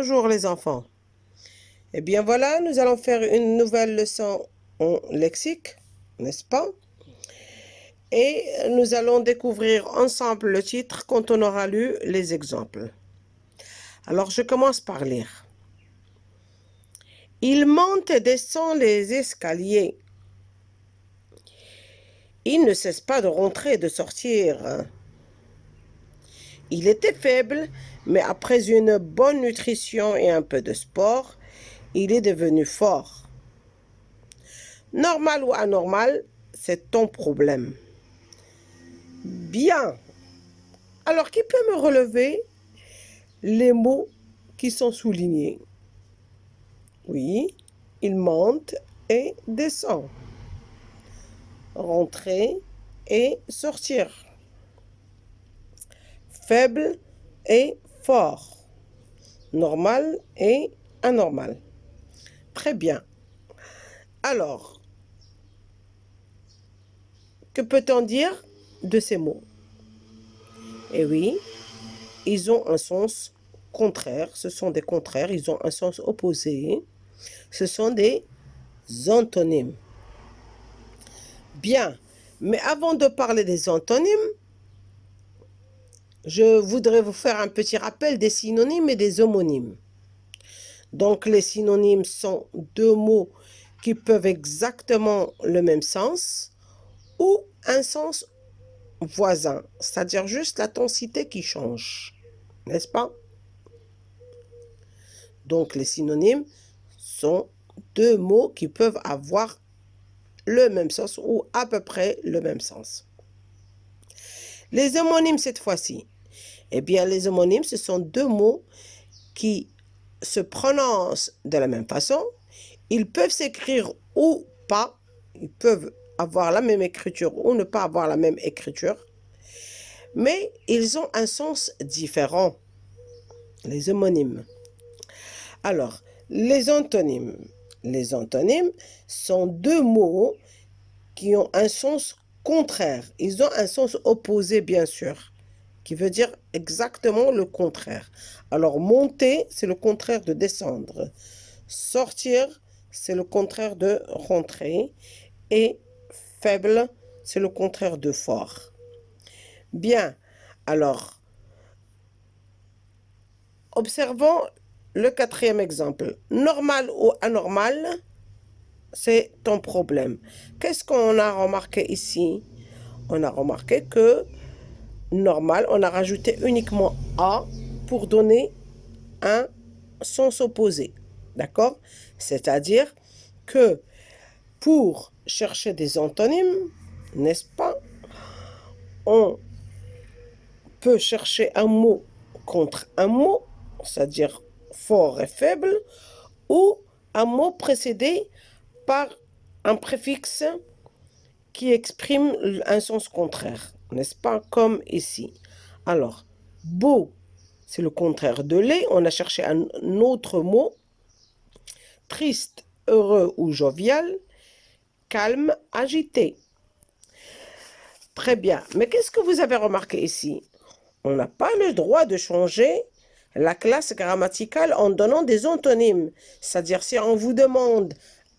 Bonjour les enfants. Eh bien voilà, nous allons faire une nouvelle leçon en lexique, n'est-ce pas? Et nous allons découvrir ensemble le titre quand on aura lu les exemples. Alors je commence par lire. Il monte et descend les escaliers. Il ne cesse pas de rentrer et de sortir. Il était faible, mais après une bonne nutrition et un peu de sport, il est devenu fort. Normal ou anormal, c'est ton problème. Bien. Alors, qui peut me relever les mots qui sont soulignés? Oui, il monte et descend. Rentrer et sortir. Faible et fort. Normal et anormal. Très bien. Alors, que peut-on dire de ces mots? Eh oui, ils ont un sens contraire. Ce sont des contraires. Ils ont un sens opposé. Ce sont des antonymes. Bien. Mais avant de parler des antonymes, je voudrais vous faire un petit rappel des synonymes et des homonymes. Donc, les synonymes sont deux mots qui peuvent exactement le même sens ou un sens voisin, c'est-à-dire juste la tonsité qui change, n'est-ce pas? Donc, les synonymes sont deux mots qui peuvent avoir le même sens ou à peu près le même sens. Les homonymes cette fois-ci, eh bien, les homonymes, ce sont deux mots qui se prononcent de la même façon. Ils peuvent s'écrire ou pas. Ils peuvent avoir la même écriture ou ne pas avoir la même écriture. Mais ils ont un sens différent, les homonymes. Alors, les antonymes. Les antonymes sont deux mots qui ont un sens contraire. Ils ont un sens opposé, bien sûr, qui veut dire exactement le contraire. Alors, monter, c'est le contraire de descendre. Sortir, c'est le contraire de rentrer. Et faible, c'est le contraire de fort. Bien, alors, observons le quatrième exemple. Normal ou anormal, c'est ton problème. Qu'est-ce qu'on a remarqué ici? On a remarqué que normal, on a rajouté uniquement A pour donner un sens opposé. D'accord? C'est-à-dire que pour chercher des antonymes, n'est-ce pas? On peut chercher un mot contre un mot, c'est-à-dire fort et faible, ou un mot précédé par un préfixe qui exprime un sens contraire, n'est-ce pas? Comme ici. Alors, beau, c'est le contraire de laid. On a cherché un autre mot. Triste, heureux ou jovial. Calme, agité. Très bien. Mais qu'est-ce que vous avez remarqué ici? On n'a pas le droit de changer la classe grammaticale en donnant des antonymes. C'est-à-dire, si on vous demande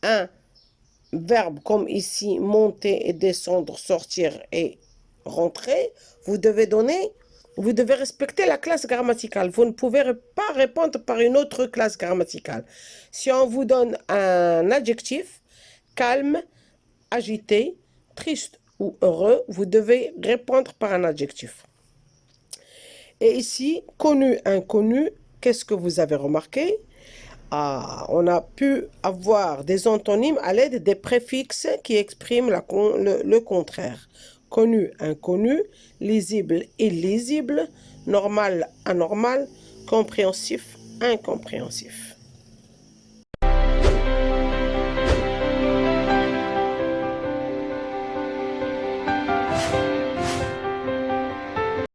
un verbe comme ici, monter et descendre, sortir et rentrer, vous devez respecter la classe grammaticale. Vous ne pouvez pas répondre par une autre classe grammaticale. Si on vous donne un adjectif, calme, agité, triste ou heureux, vous devez répondre par un adjectif. Et ici, connu, inconnu, qu'est-ce que vous avez remarqué? On a pu avoir des antonymes à l'aide des préfixes qui expriment le contraire. Connu, inconnu, lisible, illisible, normal, anormal, compréhensif, incompréhensif.